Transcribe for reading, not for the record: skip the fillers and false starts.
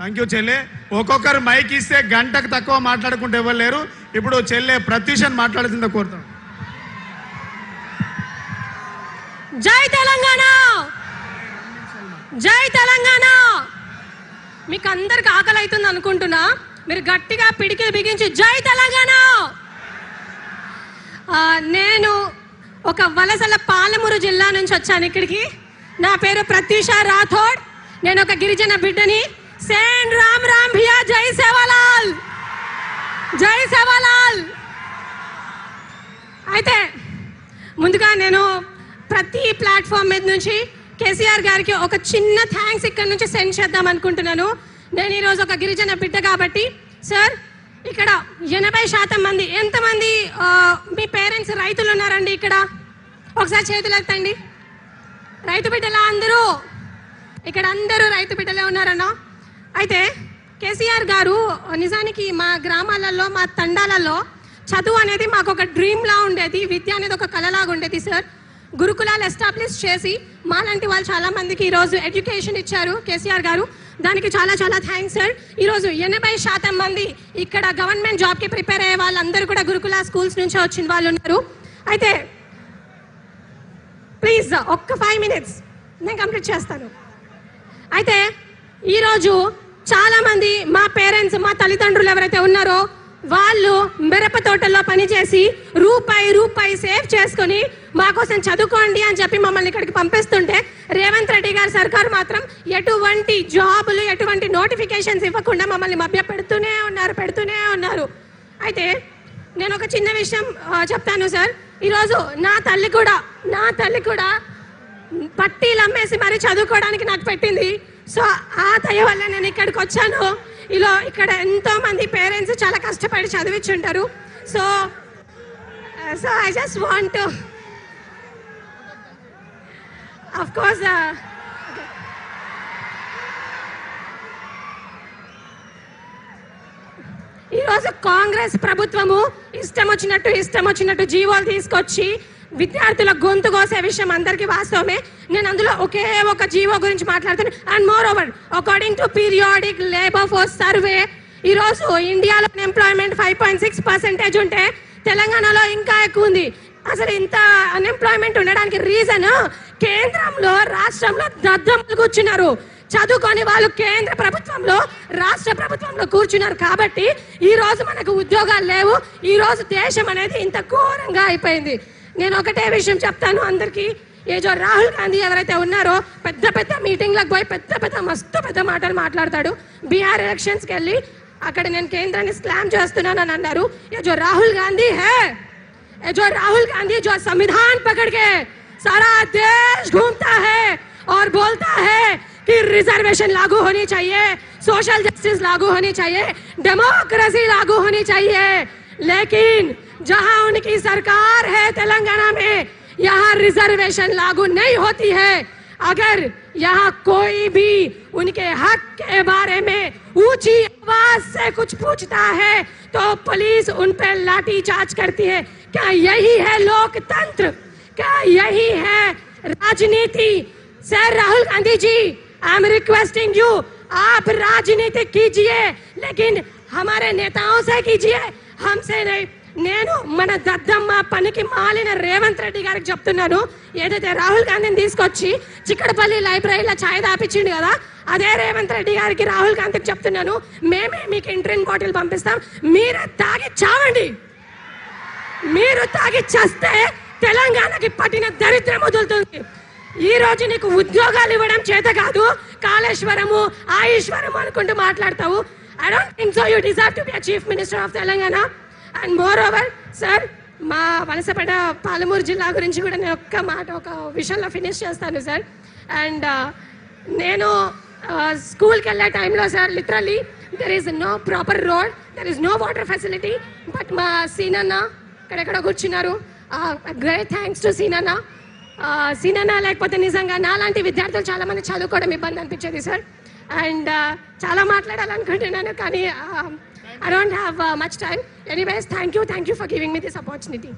Thank you చెల్లె. ఒక్కొక్కరు mic ఇస్తే గంటకు తక్కువ మాట్లాడుకుంటే ఎవరు లేరు. ఇప్పుడు చెల్లె ప్రత్యూషన్ మాట్లాడుతుందో కోరుతాం. జై తెలంగాణ, జై తెలంగాణ. మీకు అందరికి ఆకలి అవుతుంది అనుకుంటున్నా, మీరు గట్టిగా పిడికిలు బిగించి జై తెలంగాణ. నేను ఒక వలసల పాలమూరు జిల్లా నుంచి వచ్చాను ఇక్కడికి. నా పేరు ప్రత్యూష రాథోడ్. నేను ఒక గిరిజన బిడ్డని. సేన్ రామ్ రామ్ భియా, జై సేవాలాల్, జై సేవాలాల్. అయితే ముందుగా నేను ప్రతి ప్లాట్ఫామ్ మీద నుంచి కేసీఆర్ గారికి ఒక చిన్న థ్యాంక్స్ ఇక్కడ నుంచి సెండ్ చేద్దాం అనుకుంటున్నాను. నేను ఈరోజు ఒక గిరిజన బిడ్డ కాబట్టి. సార్, ఇక్కడ 80% మంది, ఎంతమంది మీ పేరెంట్స్ రైతులు ఉన్నారండి ఇక్కడ? ఒకసారి చేతులు ఎత్తండి. రైతు బిడ్డలా అందరూ? ఇక్కడ అందరూ రైతు బిడ్డలే ఉన్నారన్నా. అయితే కేసీఆర్ గారు నిజానికి మా గ్రామాలలో, మా తండాలలో చదువు అనేది మాకు ఒక డ్రీమ్లా ఉండేది. విద్య అనేది ఒక కళలాగా ఉండేది సార్. గురుకులాలు ఎస్టాబ్లిష్ చేసి మాలాంటి వాళ్ళు చాలా మందికి ఈరోజు ఎడ్యుకేషన్ ఇచ్చారు కేసీఆర్ గారు. దానికి చాలా చాలా థ్యాంక్స్ సార్. ఈరోజు 80% మంది ఇక్కడ గవర్నమెంట్ జాబ్కి ప్రిపేర్ అయ్యే వాళ్ళందరూ కూడా గురుకుల స్కూల్స్ నుంచి వచ్చిన వాళ్ళు ఉన్నారు. అయితే ప్లీజ్ ఒక్క 5 minutes నేను కంప్లీట్ చేస్తాను. అయితే ఈరోజు చాలామంది మా పేరెంట్స్, మా తల్లిదండ్రులు ఎవరైతే ఉన్నారో వాళ్ళు మిరప తోటల్లో పనిచేసి రూపాయి సేవ్ చేసుకొని మా కోసం చదువుకోండి అని చెప్పి మమ్మల్ని ఇక్కడికి పంపిస్తుంటే రేవంత్ రెడ్డి గారి సర్కార్ మాత్రం ఎటువంటి జాబులు, ఎటువంటి నోటిఫికేషన్స్ ఇవ్వకుండా మమ్మల్ని మభ్య పెడుతూనే ఉన్నారు. అయితే నేను ఒక చిన్న విషయం చెప్తాను సార్. ఈరోజు నా తల్లి కూడా పట్టీలు అమ్మేసి మరి చదువుకోవడానికి నాకు పెట్టింది. సో ఆ దయ వల్ల నేను ఇక్కడికి వచ్చాను. ఇక్కడ ఎంతో మంది పేరెంట్స్ చాలా కష్టపడి చదివించుంటారు. So I just want to of course ఈరోజు కాంగ్రెస్ ప్రభుత్వము ఇష్టం వచ్చినట్టు జీవోలు తీసుకొచ్చి విద్యార్థుల గొంతు కోసే విషయం అందరికీ వాస్తవమే. నేను అందులో ఒకే ఒక జీవో గురించి మాట్లాడుతున్నాను. And more over, according to periodic labour force survey, ఈరోజు ఇండియాలో అన్ఎంప్లాయ్మెంట్ 5.6% ఉంటే తెలంగాణలో ఇంకా ఎక్కువ ఉంది. అసలు ఇంత అన్ఎంప్లాయ్మెంట్ ఉండడానికి రీజన్ కేంద్రంలో, రాష్ట్రంలో దద్దమ్మలు కూర్చున్నారు. చదువుకొని వాళ్ళు కేంద్ర ప్రభుత్వంలో, రాష్ట్ర ప్రభుత్వంలో కూర్చున్నారు. కాబట్టి ఈ రోజు మనకు ఉద్యోగాలు లేవు. ఈ రోజు దేశం అనేది ఇంత ఘోరంగా అయిపోయింది. నేను ఒకటే విషయం చెప్తాను అందరికీ. ఏజో రాహుల్ గాంధీ ఎవరైతే ఉన్నారో పెద్ద మీటింగ్లకు పోయి మస్తు పెద్ద మాటలు మాట్లాడతాడు. బీహార్ ఎలక్షన్స్కి వెళ్ళి అక్కడ నేను కేంద్రాన్ని స్లామ్ చేస్తున్నానని అన్నారు. ఏజో రాహుల్ గాంధీ హే, जो राहुल गांधी जो संविधान पकड़ के सारा देश घूमता है और बोलता है कि रिजर्वेशन लागू होनी चाहिए, सोशल जस्टिस लागू होनी चाहिए, डेमोक्रेसी लागू होनी चाहिए, लेकिन जहां उनकी सरकार है तेलंगाना में, यहाँ रिजर्वेशन लागू नहीं होती है. अगर यहाँ कोई भी उनके हक के बारे में ऊंची आवाज से कुछ पूछता है तो पुलिस उन पर लाठी चार्ज करती है. क्या यही है लोकतंत्र? क्या यही है राजनीति? Sir Rahul Gandhi ji, I am requesting you, आप राजनीति कीजिए लेकिन हमारे नेताओं से कीजिए, हमसे नहीं. నేను మన దద్దమ్మ పనికి మాలిన రేవంత్ రెడ్డి గారికి చెప్తున్నాను. ఏదైతే రాహుల్ గాంధీని తీసుకొచ్చి చిక్కడపల్లి లైబ్రరీలో ఛాయ్ దాపించిండు కదా, అదే రేవంత్ రెడ్డి గారికి, రాహుల్ గాంధీకి చెప్తున్నాను, మేమే మీకు ఇంట్రిన్ బాటిల్ పంపిస్తాం, మీరే తాగి చావండి. మీరు తాగి చస్తే తెలంగాణకి పట్టిన దరిద్రం వదులుతుంది. ఈ రోజు నీకు ఉద్యోగాలు ఇవ్వడం చేత కాదు, కాళేశ్వరము ఆయుష్వరము అనుకుంటూ మాట్లాడతావు. I don't think so you deserve to be a chief minister of Telangana. And more over sir, మా వలసపేట పాలమూరు జిల్లా గురించి కూడా నేను ఒక విషయంలో ఫినిష్ చేస్తాను సార్. అండ్ నేను స్కూల్కి వెళ్ళే టైంలో sir literally there is no proper road, there is no water facility. But మా సీనన్న ఇక్కడెక్కడ కూర్చున్నారు, గ్రేట్ థ్యాంక్స్ టు సీనన్న లేకపోతే నిజంగా నాలాంటి విద్యార్థులు చాలామంది చదువుకోవడం ఇబ్బంది అనిపించేది సార్. అండ్ చాలా మాట్లాడాలనుకుంటున్నాను కానీ I don't have much time. Anyways, thank you for giving me this opportunity.